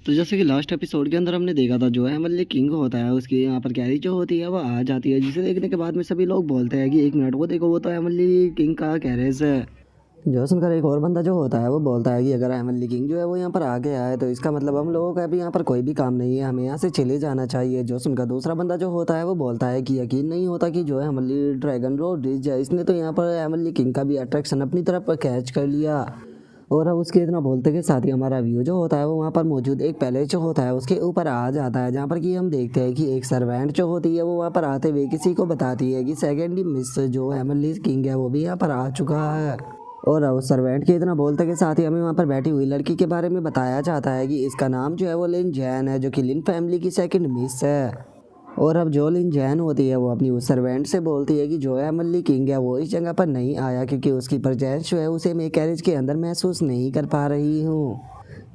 तो जैसे कि लास्ट एपिसोड के अंदर हमने देखा था, जो है मतलब किंग होता है, उसकी यहाँ पर कैरी जो होती है वो आ जाती है, जिसे देखने के बाद में सभी लोग बोलते हैं कि एक मिनट वो देखो, वो तो एमली किंग का कैरेज है। जो सुनकर एक और बंदा जो होता है वो बोलता है कि अगर एमली किंग जो है वो यहाँ पर आ गया है तो इसका मतलब हम लोगों का अभी यहाँ पर कोई भी काम नहीं है, हमें यहाँ से चले जाना चाहिए। जो सुनकर दूसरा बंदा जो होता है वो बोलता है कि यकीन नहीं होता कि जो है एमली ड्रैगन रोड रिज है, इसने तो यहाँ पर एमली किंग का भी अट्रैक्शन अपनी तरफ कैच कर लिया। और अब उसके इतना बोलते के साथ ही हमारा व्यू जो होता है वो वहाँ पर मौजूद एक पैलेस जो होता है उसके ऊपर आ जाता है, जहाँ पर कि हम देखते हैं कि एक सर्वेंट जो होती है वो वहाँ पर आते हुए किसी को बताती है कि सेकेंडली मिस जो एमली किंग है वो भी यहाँ पर आ चुका है। और उस सर्वेंट के इतना बोलते के साथ ही हमें वहाँ पर बैठी हुई लड़की के बारे में बताया जाता है कि इसका नाम जो है वो लिन जैन है, जो कि लिन फैमिली की सेकंड मिस है। और अब जो लिन जैन होती है वो अपनी उस सर्वेंट से बोलती है कि जो है मल्ली किंग है वो इस जगह पर नहीं आया क्योंकि उसकी प्रेजेंस जो है उसे मैं कैरेज के अंदर महसूस नहीं कर पा रही हूँ।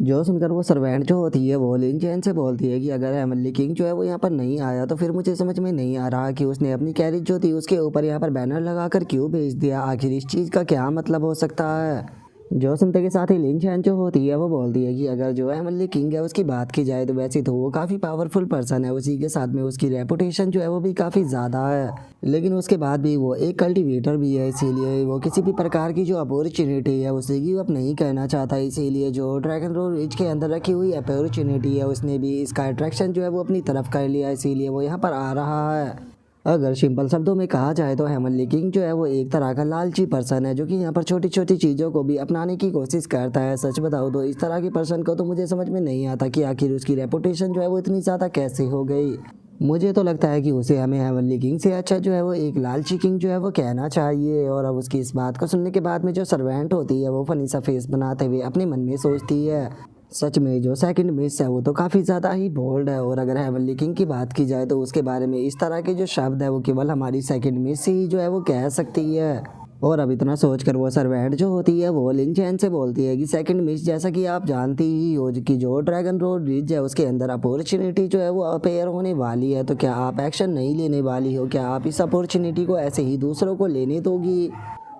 जो सुनकर वो सर्वेंट जो होती है वो लिन जैन से बोलती है कि अगर एमली किंग जो है वो यहाँ पर नहीं आया तो फिर मुझे समझ में नहीं आ रहा कि उसने अपनी कैरेज जो थी उसके ऊपर यहाँ पर बैनर लगाकर क्यों भेज दिया, आखिर इस चीज़ का क्या मतलब हो सकता है। जो सुनते के साथ ही लिन चैन जो होती है वो बोलती है कि अगर जो है मल्ली किंग है उसकी बात की जाए तो वैसे तो वो काफ़ी पावरफुल पर्सन है, उसी के साथ में उसकी रेपुटेशन जो है वो भी काफ़ी ज़्यादा है, लेकिन उसके बाद भी वो एक कल्टीवेटर भी है, इसीलिए वो किसी भी प्रकार की जो अपॉर्चुनिटी है उसे गिव अप नहीं करना चाहता। इसीलिए जो ड्रैगन रोड रिज के अंदर रखी हुई अपॉर्चुनिटी है उसने भी इसका अट्रैक्शन जो है वो अपनी तरफ कर लिया, इसीलिए वो यहाँ पर आ रहा है। अगर सिंपल शब्दों में कहा जाए तो हेमंत किंग जो है वो एक तरह का लालची पर्सन है, जो कि यहाँ पर छोटी छोटी चीज़ों को भी अपनाने की कोशिश करता है। सच बताओ तो इस तरह के पर्सन को तो मुझे समझ में नहीं आता कि आखिर उसकी रेपुटेशन जो है वो इतनी ज़्यादा कैसे हो गई। मुझे तो लगता है कि उसे हमें हेमंत किंग से अच्छा जो है वो एक लालची किंग जो है वो कहना चाहिए। और अब उसकी इस बात को सुनने के बाद में जो सर्वेंट होती है वो फनी सा फेस बनाते हुए अपने मन में सोचती है, सच में जो सेकंड मिस है वो तो काफ़ी ज़्यादा ही बोल्ड है। और अगर हेवनली किंग की बात की जाए तो उसके बारे में इस तरह के जो शब्द है वो केवल हमारी सेकंड मिस ही जो है वो कह सकती है। और अब इतना सोचकर वो सर्वेंट जो होती है वो लिन चैन से बोलती है कि सेकंड मिस, जैसा कि आप जानती ही हो कि जो ड्रैगन रोड रिज है उसके अंदर अपॉर्चुनिटी जो है वो अपेयर होने वाली है, तो क्या आप एक्शन नहीं लेने वाली हो? क्या आप इस अपॉर्चुनिटी को ऐसे ही दूसरों को लेने दोगी?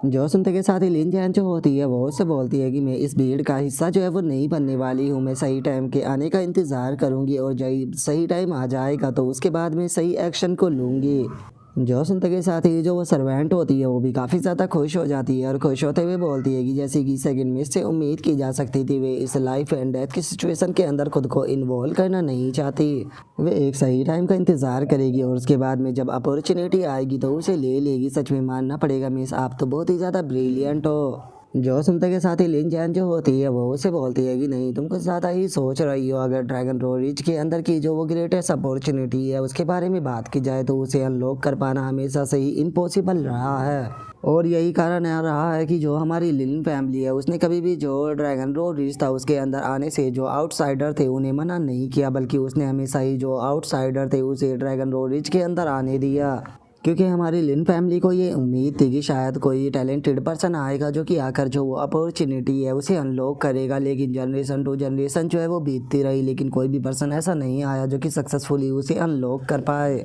जो सुनते के साथ ही लिन जैन जो होती है वो उससे बोलती है कि मैं इस भीड़ का हिस्सा जो है वो नहीं बनने वाली हूँ, मैं सही टाइम के आने का इंतज़ार करूँगी और जब सही टाइम आ जाएगा तो उसके बाद मैं सही एक्शन को लूँगी। जो सुनते के साथ ही जो वो सर्वेंट होती है वो भी काफ़ी ज़्यादा खुश हो जाती है और खुश होते हुए बोलती है कि जैसे कि सेकंड में से उम्मीद की जा सकती थी वे इस लाइफ एंड डेथ की सिचुएशन के अंदर खुद को इन्वॉल्व करना नहीं चाहती। वे एक सही टाइम का इंतज़ार करेगी और उसके बाद में जब अपॉर्चुनिटी आएगी तो उसे ले लेगी। सच में मानना पड़ेगा मिस, आप तो बहुत ही ज़्यादा ब्रिलियंट हो। जो सुनते के साथ ही लिन जैन जो होती है वो उसे बोलती है कि नहीं, तुम कुछ ज़्यादा ही सोच रही हो। अगर ड्रैगन रोड रिच के अंदर की जो वो ग्रेटेस्ट अपॉर्चुनिटी है उसके बारे में बात की जाए तो उसे अनलॉक कर पाना हमेशा से ही इम्पॉसिबल रहा है। और यही कारण आ रहा है कि जो हमारी लिन फैमिली है उसने कभी भी जो ड्रैगन रोड रिच था उसके अंदर आने से जो आउटसाइडर थे उन्हें मना नहीं किया, बल्कि उसने हमेशा ही जो आउटसाइडर थे उसे ड्रैगन रोड रिच के अंदर आने दिया, क्योंकि हमारी लिन फैमिली को ये उम्मीद थी कि शायद कोई टैलेंटेड पर्सन आएगा जो कि आकर जो वो अपॉर्चुनिटी है उसे अनलॉक करेगा। लेकिन जनरेशन टू जनरेशन जो है वो बीतती रही, लेकिन कोई भी पर्सन ऐसा नहीं आया जो कि सक्सेसफुली उसे अनलॉक कर पाए।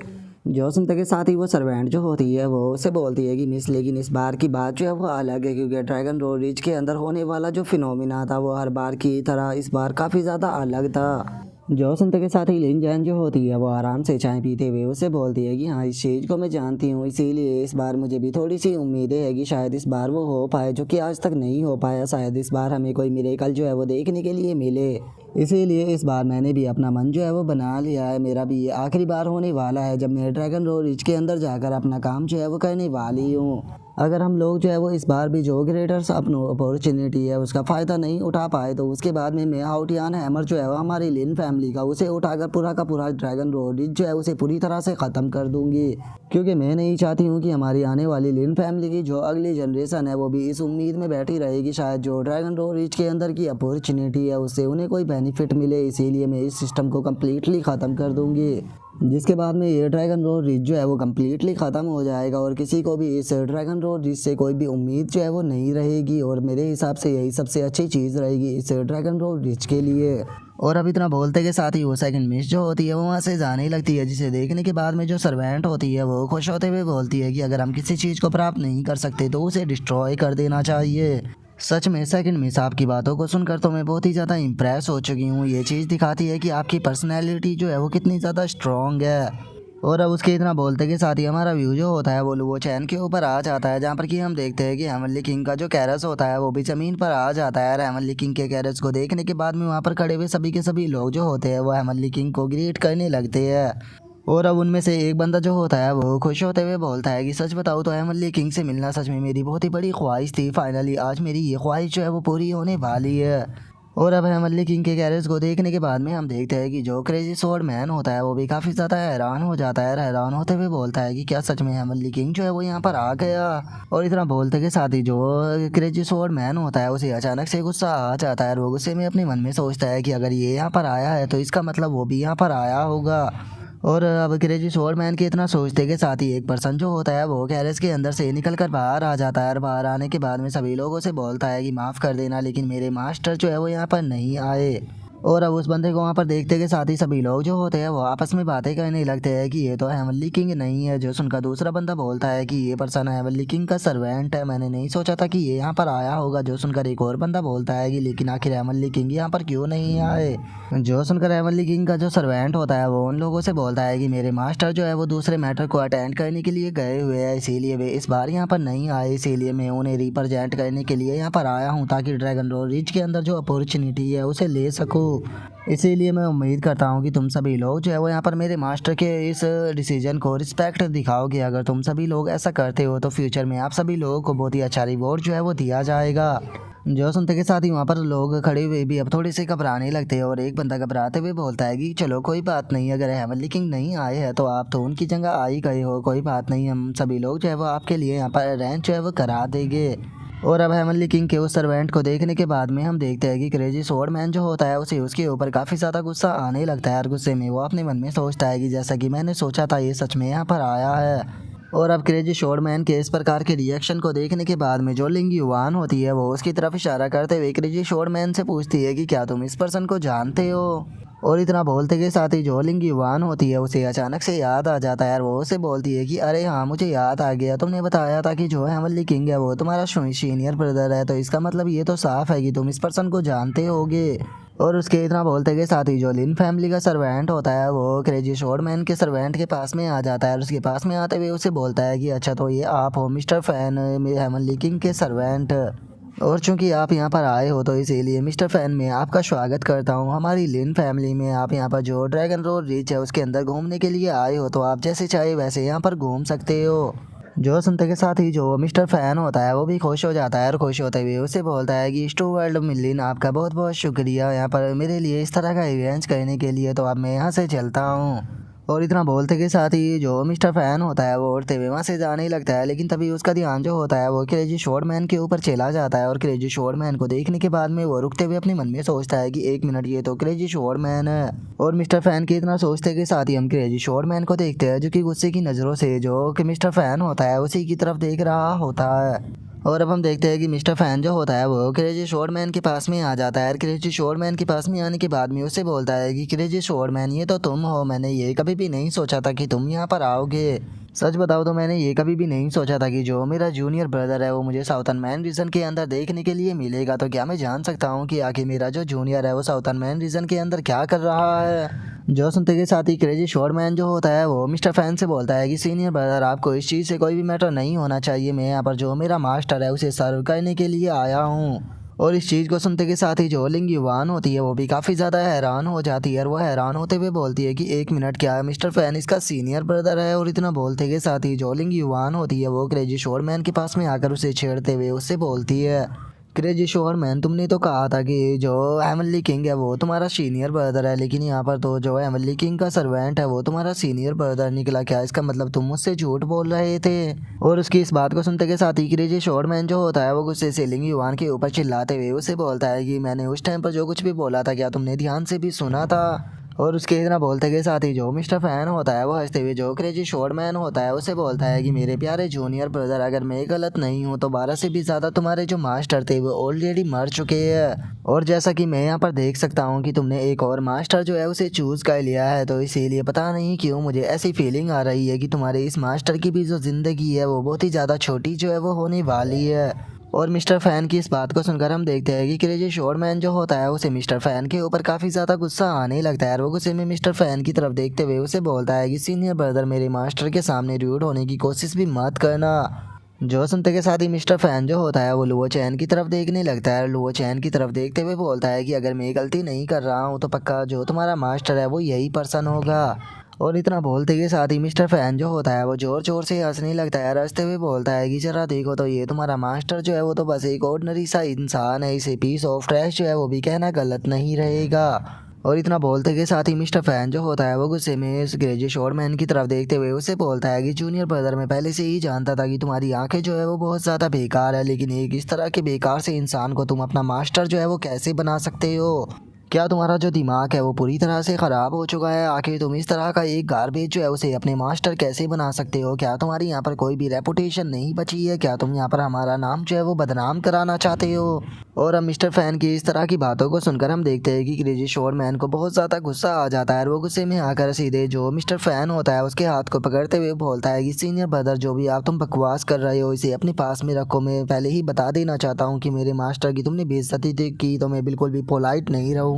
जो सुनते के साथ ही वो सर्वेंट जो होती है वो उसे बोलती है कि मिस, लेकिन इस बार की बात जो है वो अलग है, क्योंकि ड्रैगन रोड रिच के अंदर होने वाला जो फिनोमिना था वो हर बार की तरह इस बार काफ़ी ज़्यादा अलग था। जो सुनते के साथ ही लिन जैन जो होती है वो आराम से चाय पीते हुए उसे बोलती है कि हाँ, इस चीज़ को मैं जानती हूँ, इसीलिए इस बार मुझे भी थोड़ी सी उम्मीदें है कि शायद इस बार वो हो पाए जो कि आज तक नहीं हो पाया। शायद इस बार हमें कोई मिरेकल जो है वो देखने के लिए मिले, इसीलिए इस बार मैंने भी अपना मन जो है वो बना लिया है। मेरा भी ये आखिरी बार होने वाला है जब मैं ड्रैगन रोड रिच के अंदर जाकर अपना काम जो है वो करने वाली हूँ। अगर हम लोग जो है वो इस बार भी जो ग्रेटर्स अपॉर्चुनिटी है उसका फ़ायदा नहीं उठा पाए तो उसके बाद में मैं आउटियान हैमर जो है वो हमारी लिन फैमिली का उसे उठाकर पूरा का पूरा ड्रैगन रोड रिच जो है उसे पूरी तरह से ख़त्म कर दूंगी, क्योंकि मैं नहीं चाहती हूँ कि हमारी आने वाली लिन फैमिली की जो अगली जनरेशन है वो भी इस उम्मीद में बैठी रहेगी शायद जो ड्रैगन रोड रिच के अंदर की अपॉर्चुनिटी है उससे उन्हें कोई बेनिफिट मिले। इसीलिए मैं इस सिस्टम को कम्प्लीटली ख़त्म कर दूंगी, जिसके बाद में ये ड्रैगन रोड रिच जो है वो कम्प्लीटली ख़त्म हो जाएगा और किसी को भी इस ड्रैगन रोड रिच से कोई भी उम्मीद जो है वो नहीं रहेगी। और मेरे हिसाब से यही सबसे अच्छी चीज़ रहेगी इस ड्रैगन रोड रिच के लिए। और अब इतना बोलते के साथ ही वो सेकंड मिस जो होती है वो वहाँ से जाने लगती है, जिसे देखने के बाद में जो सर्वेंट होती है वो खुश होते हुए बोलती है कि अगर हम किसी चीज़ को प्राप्त नहीं कर सकते तो उसे डिस्ट्रॉय कर देना चाहिए। सच में सेकंड मिस आपकी बातों को सुनकर तो मैं बहुत ही ज़्यादा इम्प्रेस हो चुकी हूँ। ये चीज़ दिखाती है कि आपकी पर्सनैलिटी जो है वो कितनी ज़्यादा स्ट्रॉन्ग है। और अब उसके इतना बोलते के साथ ही हमारा व्यू जो होता है वो चैन के ऊपर आ जाता है, जहाँ पर कि हम देखते हैं कि हेमनली किंग का जो कैरस होता है वो भी ज़मीन पर आ जाता है। और हेमनली किंग के कैरस को देखने के बाद में वहाँ पर खड़े हुए सभी के सभी लोग जो होते हैं वो हेमनली किंग को ग्रीट करने लगते हैं। और अब उनमें से एक बंदा जो होता है वो खुश होते हुए बोलता है कि सच बताऊँ तो हेमनली किंग से मिलना सच में मेरी बहुत ही बड़ी ख्वाहिश थी। फाइनली आज मेरी ये ख्वाहिश जो है वो पूरी होने वाली है। और अब हेमनली किंग के कैरेक्टर्स को देखने के बाद में हम देखते हैं कि जो क्रेजी स्वॉर्ड मैन होता है वो भी काफ़ी ज़्यादा हैरान हो जाता है। हैरान होते हुए बोलता है कि क्या सच में हेमनली किंग जो है वो यहाँ पर आ गया। और इतना बोलते के साथ ही जो क्रेजी स्वॉर्ड मैन होता है उसे अचानक से गुस्सा आ जाता है। और वो गुस्से में अपने मन में सोचता है कि अगर ये यहाँ पर आया है तो इसका मतलब वो भी यहाँ पर आया होगा। और अब क्रेजी स्वॉर्ड मैन के इतना सोचते के साथ ही एक पर्सन जो होता है वो कैरेज के अंदर से निकल कर बाहर आ जाता है। और बाहर आने के बाद में सभी लोगों से बोलता है कि माफ़ कर देना लेकिन मेरे मास्टर जो है वो यहाँ पर नहीं आए। और अब उस बंदे को वहाँ पर देखते के साथ ही सभी लोग जो होते हैं वो आपस में बातें करने लगते हैं कि ये तो हेमनली किंग नहीं है। जो सुनकर दूसरा बंदा बोलता है कि ये पर्सन हेमनली किंग का सर्वेंट है, मैंने नहीं सोचा था कि ये यहाँ पर आया होगा। जो सुनकर एक और बंदा बोलता है कि लेकिन आखिर हेमनली किंग यहाँ पर क्यों नहीं आए। जो सुनकर हेमनली किंग का जो सर्वेंट होता है वो उन लोगों से बोलता है कि मेरे मास्टर जो है वो दूसरे मैटर को अटेंड करने के लिए गए हुए हैं, इसीलिए वे इस बार यहाँ पर नहीं आए। इसीलिए मैं उन्हें रिप्रेजेंट करने के लिए यहाँ पर आया हूँ ताकि ड्रैगन रोड रिच के अंदर जो अपॉर्चुनिटी है उसे ले सकूँ। इसीलिए मैं उम्मीद करता हूँ कि तुम सभी लोग जो है वो यहाँ पर मेरे मास्टर के इस डिसीजन को रिस्पेक्ट दिखाओगे। अगर तुम सभी लोग ऐसा करते हो तो फ्यूचर में आप सभी लोगों को बहुत ही अच्छा रिवॉर्ड जो है वो दिया जाएगा। जो सुनते के साथ ही वहाँ पर लोग खड़े हुए भी अब थोड़े से घबराने लगते हैं। और एक बंदा घबराते हुए बोलता है कि चलो कोई बात नहीं, अगर हेमनली किंग नहीं आए हैं तो आप तो उनकी जगह आ ही गए हो, कोई बात नहीं, हम सभी लोग जो है वो आपके लिए यहाँ पर अरेंज जो है वो करा देंगे। और अब हेमनली किंग के उस सर्वेंट को देखने के बाद में हम देखते हैं कि क्रेजी स्वॉर्ड मैन जो होता है उसे उसके ऊपर काफ़ी ज़्यादा गुस्सा आने लगता है। और गुस्से में वो अपने मन में सोचता है कि जैसा कि मैंने सोचा था ये सच में यहाँ पर आया है। और अब क्रेजी स्वॉर्ड मैन के इस प्रकार के रिएक्शन को देखने के बाद में जो लिंग युवान होती है वो उसकी तरफ इशारा करते हुए क्रेजी स्वॉर्ड मैन से पूछती है कि क्या तुम इस पर्सन को जानते हो। और इतना बोलते के साथ ही जो लिंग युवान होती है उसे अचानक से याद आ जाता है। और वो उसे बोलती है कि अरे हाँ मुझे याद आ गया, तुमने बताया था कि जो हेमनली किंग है वो तुम्हारा सीनियर ब्रदर है, तो इसका मतलब ये तो साफ है कि तुम इस पर्सन को जानते होगे। और उसके इतना बोलते के साथ ही जो लिन फैमिली का सर्वेंट होता है वो क्रेजी स्वॉर्ड मैन के सर्वेंट के पास में आ जाता है। और उसके पास में आते हुए उसे बोलता है कि अच्छा तो ये आप हो मिस्टर फैन हेमनली किंग के सर्वेंट, और चूंकि आप यहाँ पर आए हो तो इसीलिए मिस्टर फैन मैं आपका स्वागत करता हूँ हमारी लिन फैमिली में। आप यहाँ पर जो ड्रैगन रोड रिच है उसके अंदर घूमने के लिए आए हो तो आप जैसे चाहे वैसे यहाँ पर घूम सकते हो। जो सुनते के साथ ही जो मिस्टर फैन होता है वो भी खुश हो जाता है। और खुश होते हुए उसे बोलता है कि स्टूवर्ल्ड मिलिन आपका बहुत बहुत शुक्रिया यहाँ पर मेरे लिए इस तरह का इवेंट करने के लिए, तो अब मैं यहाँ से चलता हूँ। और इतना बोलते के साथ ही जो मिस्टर फैन होता है वो उड़ते हुए वहाँ से जाने लगता है। लेकिन तभी उसका ध्यान जो होता है वो क्रेजी स्वॉर्ड मैन के ऊपर चला जाता है। और क्रेजी स्वॉर्ड मैन को देखने के बाद में वो रुकते हुए अपने मन में सोचता है कि एक मिनट ये तो क्रेजी स्वॉर्ड मैन है। और मिस्टर फैन के इतना सोचते के साथ ही हम क्रेजी स्वॉर्ड मैन को देखते हैं जो कि गुस्से की नज़रों से जो कि मिस्टर फैन होता है उसी की तरफ देख रहा होता है। और अब हम देखते हैं कि मिस्टर फैन जो होता है वो क्रेजी स्वॉर्ड मैन के पास में आ जाता है। क्रेजी स्वॉर्ड मैन के पास में आने के बाद में उससे बोलता है कि क्रेजी स्वॉर्ड मैन ये तो तुम हो, मैंने ये कभी भी नहीं सोचा था कि तुम यहाँ पर आओगे। सच बताओ तो मैंने ये कभी भी नहीं सोचा था कि जो मेरा जूनियर ब्रदर है वो मुझे साउथर्न मैन रीजन के अंदर देखने के लिए मिलेगा। तो क्या मैं जान सकता हूँ कि आखिर मेरा जो जूनियर है वो साउथर्न मैन रीजन के अंदर क्या कर रहा है। जो सुनते के साथ ही क्रेजी स्वॉर्ड मैन जो होता है वो मिस्टर फैन से बोलता है कि सीनियर ब्रदर आपको इस चीज़ से कोई भी मैटर नहीं होना चाहिए, मैं यहाँ पर जो मेरा मास्टर है उसे सर्व करने के लिए आया हूँ। और इस चीज़ को सुनते के साथ ही जो लिंग युवान होती है वो भी काफ़ी ज़्यादा हैरान हो जाती है। और वो हैरान होते हुए बोलती है कि एक मिनट क्या मिस्टर फैन इसका सीनियर ब्रदर है। और इतना बोलते के साथ ही जो लिंग युवान होती है वो क्रेजी स्वॉर्ड मैन के पास में आकर उसे छेड़ते हुए उससे बोलती है क्रेजी स्वॉर्ड मैन तुमने तो कहा था कि जो हेमनली किंग है वो तुम्हारा सीनियर ब्रदर है, लेकिन यहाँ पर तो जो हेमनली किंग का सर्वेंट है वो तुम्हारा सीनियर ब्रदर निकला, क्या इसका मतलब तुम मुझसे झूठ बोल रहे थे। और उसकी इस बात को सुनते के साथ ही क्रेजी स्वॉर्ड मैन जो होता है वो गुस्से से लिंग युवान के ऊपर चिल्लाते हुए उसे बोलता है कि मैंने उस टाइम पर जो कुछ भी बोला था क्या तुमने ध्यान से भी सुना था। और उसके इतना बोलते के साथ ही जो मिस्टर फैन होता है वो हंसते हुए जो क्रेजी स्वॉर्ड मैन होता है उसे बोलता है कि मेरे प्यारे जूनियर ब्रदर अगर मैं गलत नहीं हूँ तो 12 से भी ज़्यादा तुम्हारे जो मास्टर थे वो ऑलरेडी मर चुके हैं। और जैसा कि मैं यहाँ पर देख सकता हूँ कि तुमने एक और मास्टर जो है उसे चूज़ कर लिया है, तो इसीलिए पता नहीं क्यों मुझे ऐसी फीलिंग आ रही है कि तुम्हारे इस मास्टर की भी जो ज़िंदगी है वो बहुत ही ज़्यादा छोटी जो है वो होने वाली है। और मिस्टर फैन की इस बात को सुनकर हम देखते हैं कि क्रेजी शोरमैन जो होता है उसे मिस्टर फैन के ऊपर काफ़ी ज़्यादा गुस्सा आने लगता है और वो गुस्से में मिस्टर फैन की तरफ देखते हुए उसे बोलता है कि सीनियर ब्रदर मेरे मास्टर के सामने रूड होने की कोशिश भी मत करना। जो सुनते के साथ ही मिस्टर फैन जो होता है वो लुओ चैन की तरफ देखने लगता है। लुओ चैन की तरफ देखते हुए बोलता है कि अगर मैं गलती नहीं कर रहा हूँ तो पक्का जो तुम्हारा मास्टर है वो यही पर्सन होगा। और इतना बोलते के साथ ही मिस्टर फैन जो होता है वो जोर जोर से हंसने लगता है, हंसते हुए बोलता है कि जरा देखो तो ये तुम्हारा मास्टर जो है वो तो बस एक ऑर्डिनरी सा इंसान है, इसे पीस ऑफ ट्रैश जो है वो भी कहना गलत नहीं रहेगा। और इतना बोलते के साथ ही मिस्टर फैन जो होता है वो गुस्से में इस क्रेजी शोरमैन की तरफ देखते हुए उसे बोलता है कि जूनियर ब्रदर मैं पहले से ही जानता था कि तुम्हारी आंखें जो है वो बहुत ज़्यादा बेकार है, लेकिन एक इस तरह के बेकार से इंसान को तुम अपना मास्टर जो है वो कैसे बना सकते हो? क्या तुम्हारा जो दिमाग है वो पूरी तरह से ख़राब हो चुका है? आखिर तुम इस तरह का एक गार्बेज जो है उसे अपने मास्टर कैसे बना सकते हो? क्या तुम्हारी यहाँ पर कोई भी रेपुटेशन नहीं बची है? क्या तुम यहाँ पर हमारा नाम जो है वो बदनाम कराना चाहते हो? और अब मिस्टर फैन की इस तरह की बातों को सुनकर हम देखते हैं कि क्रेजी शोरमैन को बहुत ज़्यादा गुस्सा आ जाता है और वो गुस्से में आकर सीधे जो मिस्टर फैन होता है उसके हाथ को पकड़ते हुए बोलता है कि सीनियर ब्रदर जो भी आप तुम बकवास कर रहे हो इसे अपने पास में रखो। मैं पहले ही बता देना चाहता हूँ कि मेरे मास्टर की तुमने बेइज्जती की तो मैं बिल्कुल भी पोलाइट नहीं रहूँगा।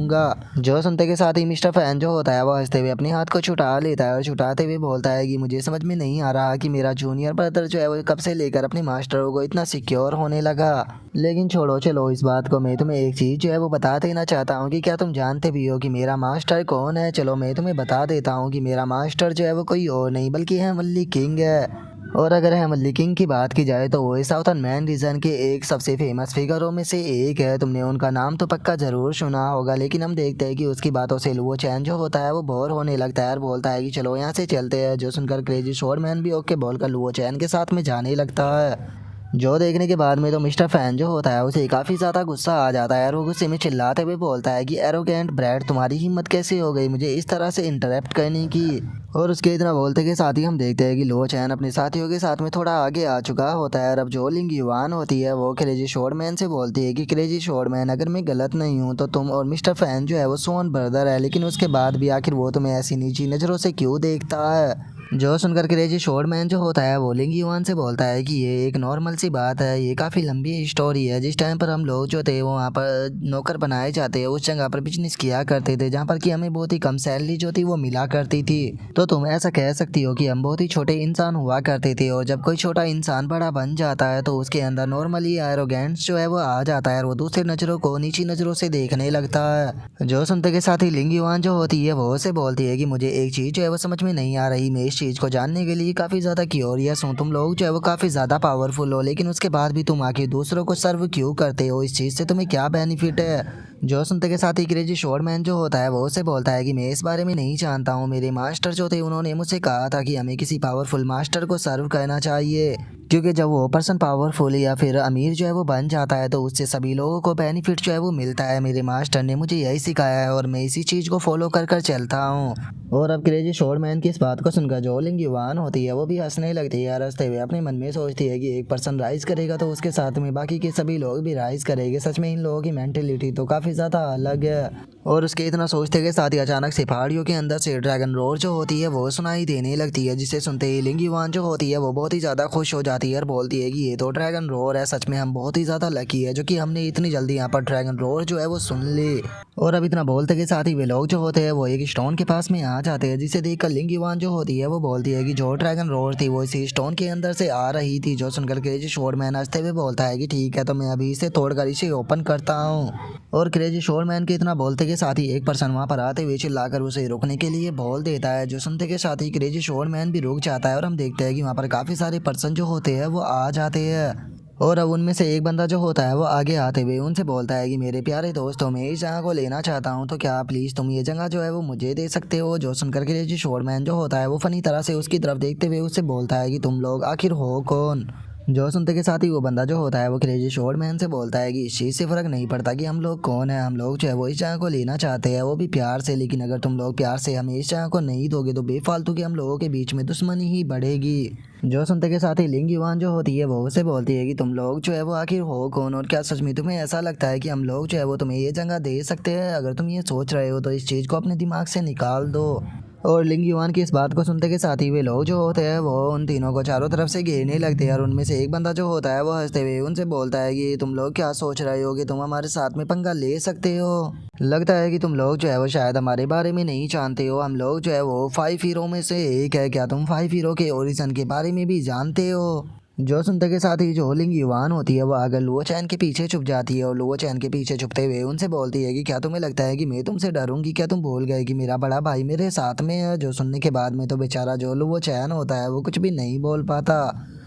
जो सुनते के साथ ही मिस्टर फैन जो होता है वो हंसते हुए अपने हाथ को छुटा लेता है और छुटाते हुए बोलता है कि मुझे समझ में नहीं आ रहा कि मेरा जूनियर ब्रदर जो है वो कब से लेकर अपने मास्टरों को इतना सिक्योर होने लगा। लेकिन छोड़ो चलो इस बात को, मैं तुम्हें एक चीज़ जो है वो बता देना चाहता हूँ कि क्या तुम जानते भी हो कि मेरा मास्टर कौन है? चलो मैं तुम्हें बता देता हूँ कि मेरा मास्टर जो है वो कोई और नहीं बल्कि हेमनली किंग है। और अगर हेमनली किंग की बात की जाए तो वो साउथर्न मैन रीजन के एक सबसे फेमस फिगरों में से एक है। तुमने उनका नाम तो पक्का ज़रूर सुना होगा। लेकिन हम देखते हैं कि उसकी बातों से लुओ चैन जो होता है वो बोर होने लगता है और बोलता है कि चलो यहाँ से चलते हैं। जो सुनकर क्रेजी शोरमैन भी ओके बोलकर लुओ चैन के साथ में जाने लगता है। जो देखने के बाद में तो मिस्टर फैन जो होता है उसे काफ़ी ज़्यादा गुस्सा आ जाता है और वो गुस्से में चिल्लाते हुए बोलता है कि एरोगेंट ब्रैड तुम्हारी हिम्मत कैसे हो गई मुझे इस तरह से इंटरप्ट करने की? और उसके इतना बोलते के साथ ही हम देखते हैं कि लो चैन अपने साथियों के साथ में थोड़ा आगे आ चुका होता है और अब जो लिंग युवान होती है वो क्रेजी शोरमैन से बोलती है कि क्रेजी शोरमैन अगर मैं गलत नहीं हूँ तो तुम और मिस्टर फैन जो है वो सोन ब्रदर है, लेकिन उसके बाद भी आखिर वो तुम्हें ऐसी नीची नज़रों से क्यों देखता है? जो सुनकर क्रेजी शोरमैन जो होता है वो लिंग युवान से बोलता है कि ये एक नॉर्मल सी बात है, ये काफ़ी लंबी स्टोरी है। जिस टाइम पर हम लोग जो थे वो वहाँ पर नौकर बनाए जाते हैं उस जगह पर बिजनेस किया करते थे जहाँ पर कि हमें बहुत ही कम सैलरी जो थी वो मिला करती थी। तो तुम ऐसा कह सकती हो कि हम बहुत ही छोटे इंसान हुआ करते थे और जब कोई छोटा इंसान बड़ा बन जाता है तो उसके अंदर नॉर्मली एरोगेंस जो है वो आ जाता है और वो दूसरे नज़रों को नीची नज़रों से देखने लगता है। जो सुनते के साथ ही लिंग युवान जो होती है वो उसे बोलती है कि मुझे एक चीज़ जो है वो समझ में नहीं आ रही, मैं इस चीज़ को जानने के लिए काफ़ी ज़्यादा क्यूरियस हूँ। तुम लोग जो है वो काफ़ी ज़्यादा पावरफुल हो लेकिन उसके बाद भी तुम आखिर दूसरों को सर्व क्यों करते हो? इस चीज़ से तुम्हें क्या बेनिफिट है? जो सुनते के साथ ही क्रेजी शोरमैन जो होता है वो उसे बोलता है कि मैं इस बारे में नहीं जानता हूँ। मेरे मास्टर जो थे उन्होंने मुझसे कहा था कि हमें किसी पावरफुल मास्टर को सर्व करना चाहिए, क्योंकि जब वो पर्सन पावरफुल या फिर अमीर जो है वो बन जाता है तो उससे सभी लोगों को बेनिफिट जो है वो मिलता है। मेरे मास्टर ने मुझे यही सिखाया है और मैं इसी चीज़ को फॉलो कर कर चलता हूँ। और अब क्रेजी शोरमैन की इस बात को सुनकर जो लिंग युवान होती है वो भी हंसने लगती है। हंसते हुए अपने मन में सोचती है कि एक पर्सन राइज करेगा तो उसके साथ में बाकी के सभी लोग भी राइज करेंगे। सच में इन लोगों की मेंटेलिटी तो काफ़ी ज़्यादा अलग है। और उसके इतना सोचते के साथ ही अचानक से पहाड़ियों के अंदर से ड्रैगन रोर जो होती है वो सुनाई देने लगती है, जिसे सुनते ही लिंग युवान जो होती है वो बहुत ही ज़्यादा खुश हो जाती है और बोलती है कि ये तो ड्रैगन रोर है। सच में हम बहुत ही ज़्यादा लकी है जो कि हमने इतनी जल्दी यहाँ पर ड्रैगन रोर जो है वो सुन ली। और अब इतना बोलते के साथ ही वे लोग जो होते हैं वो एक स्टोन के पास में आ जाते हैं, जिसे देखकर लिंग युवान जो होती है वो बोलती है कि जो ड्रैगन रोर थी वो इसी स्टोन के अंदर से आ रही थी। जो सुनकर क्रेजी शोरमैन हंसते हुए बोलता है कि ठीक है तो मैं अभी इसे तोड़कर इसे ओपन करता हूँ। और क्रेजी शोरमैन के इतना बोलते के साथ ही एक पर्सन वहाँ पर आते हुए चिल्लाकर उसे रुकने के लिए बोल देता है। जो सुनते के साथ ही क्रेजी शोरमैन भी रुक जाता है और हम देखते हैं कि वहाँ पर काफ़ी सारे पर्सन जो होते हैं वो आ जाते हैं। और अब उनमें से एक बंदा जो होता है वो आगे आते हुए उनसे बोलता है कि मेरे प्यारे दोस्तों मैं इस जगह को लेना चाहता हूँ, तो क्या प्लीज़ तुम ये जगह जो है वो मुझे दे सकते हो? जो सुनकर क्रेजी शोरमैन जो होता है वो फनी तरह से उसकी तरफ देखते हुए उससे बोलता है कि तुम लोग आखिर हो कौन? जो सुनते के साथ ही वो बंदा जो होता है वो क्रेजी शोरमैन से बोलता है कि इस चीज़ से फ़र्क नहीं पड़ता कि हम लोग कौन है, हम लोग जो है वो इस जगह को लेना चाहते हैं, वो भी प्यार से। लेकिन अगर तुम लोग प्यार से हमें इस जगह को नहीं दोगे तो बेफालतू की हम लोगों के बीच में दुश्मनी ही बढ़ेगी। जो सुनते के साथ ही लिंग युवान जो होती है वो उसे बोलती है कि तुम लोग जो है वो आखिर हो कौन और क्या सच में तुम्हें ऐसा लगता है कि हम लोग जो है वो तुम्हें ये जगह दे सकते हैं? अगर तुम ये सोच रहे हो तो इस चीज़ को अपने दिमाग से निकाल दो। और लिंग युआन की इस बात को सुनते के साथ ही वे लोग जो होते हैं वो उन तीनों को चारों तरफ से घेरने लगते हैं और उनमें से एक बंदा जो होता है वो हंसते हुए उनसे बोलता है कि तुम लोग क्या सोच रहे हो कि तुम हमारे साथ में पंगा ले सकते हो। लगता है कि तुम लोग जो है वो शायद हमारे बारे में नहीं जानते हो। हम लोग जो है वो 5 हीरो में से एक है। क्या तुम 5 हीरो के ओरिजिन के बारे में भी जानते हो। जो सुनते के साथ ही जो लिंग युआन होती है वो आकर लुओ चैन के पीछे छुप जाती है और लुओ चैन के पीछे छुपते हुए उनसे बोलती है कि क्या तुम्हें लगता है कि मैं तुमसे डरूंगी। क्या तुम भूल गए कि मेरा बड़ा भाई मेरे साथ में है। जो सुनने के बाद में तो बेचारा जो लुओ चैन होता है वो कुछ भी नहीं बोल पाता।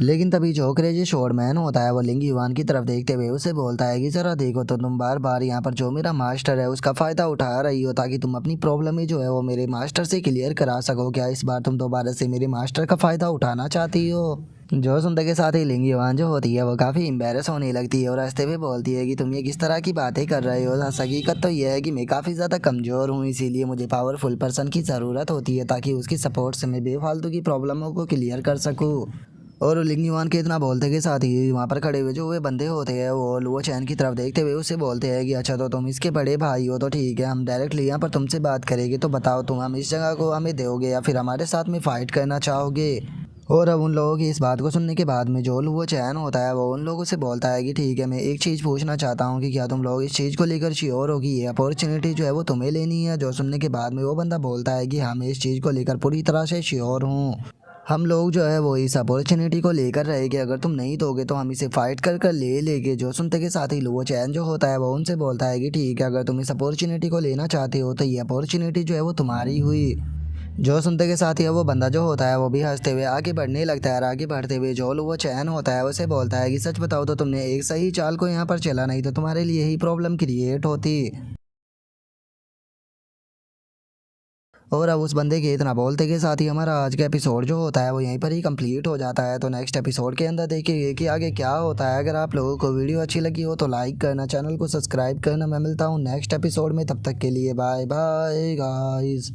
लेकिन तभी जो क्रेजी शोरमैन होता है वो लिंग युआन की तरफ देखते हुए उसे बोलता है कि जरा देखो तो तुम बार बार यहाँ पर जो मेरा मास्टर है उसका फ़ायदा उठा रही हो ताकि तुम अपनी प्रॉब्लम ही जो है वो मेरे मास्टर से क्लियर करा सको। क्या इस बार तुम दोबारा से मेरे मास्टर का फ़ायदा उठाना चाहती हो। जो सुनते के साथ ही लिंग युआन जो होती है वो काफ़ी एम्बेरस होने लगती है और हंसते हुए बोलती है कि तुम ये किस तरह की बातें कर रहे हो। हकीकत तो यह है कि मैं काफ़ी ज़्यादा कमज़ोर हूँ, इसीलिए मुझे पावरफुल पर्सन की ज़रूरत होती है ताकि उसकी सपोर्ट से मैं बेफालतू की प्रॉब्लमों को क्लियर कर सकूँ। और लिंग युआन के इतना बोलते के साथ ही वहाँ पर खड़े हुए जो वे बंदे होते हैं वो लुओ चैन की तरफ देखते हुए उससे बोलते हैं कि अच्छा तो तुम इसके बड़े भाई हो तो ठीक है, हम डायरेक्टली यहाँ पर तुमसे बात करेंगे। तो बताओ तुम हम इस जगह को हमें दोगे या फिर हमारे साथ में फ़ाइट करना चाहोगे। और अब उन लोगों की इस बात को सुनने के बाद में जो लुओ चैन होता है वो उन लोगों से बोलता है कि ठीक है, मैं एक चीज़ पूछना चाहता हूँ कि क्या तुम लोग इस चीज़ को लेकर श्योर हो कि ये अपॉर्चुनिटी जो है वो तुम्हें लेनी है। जो सुनने के बाद में वो बंदा बोलता है कि हाँ, मैं इस चीज़ को लेकर पूरी तरह से श्योर हूँ। हम लोग जो है वो इस अपॉर्चुनिटी को लेकर रहेंगे, अगर तुम नहीं दोगे तो हम इसे फाइट कर कर ले लेंगे। जो सुनते के साथ ही लुओ चैन जो होता है वो उनसे बोलता है कि ठीक है, अगर तुम इस अपॉर्चुनिटी को लेना चाहते हो तो ये अपॉर्चुनिटी जो है वो तुम्हारी हुई। जो सुनते के साथ ही वो बंदा जो होता है वो भी हंसते हुए आगे बढ़ने लगता है और आगे बढ़ते हुए जो लुओ चैन होता है उसे बोलता है कि सच बताओ तो तुमने एक सही चाल को यहाँ पर चला, नहीं तो तुम्हारे लिए ही प्रॉब्लम क्रिएट होती। और अब उस बंदे के इतना बोलते के साथ ही हमारा आज का एपिसोड जो होता है वो यहीं पर ही कंप्लीट हो जाता है। तो नेक्स्ट एपिसोड के अंदर देखिए कि आगे क्या होता है। अगर आप लोगों को वीडियो अच्छी लगी हो तो लाइक करना, चैनल को सब्सक्राइब करना। मैं मिलता हूँ नेक्स्ट एपिसोड में, तब तक के लिए बाय बाय गाइस।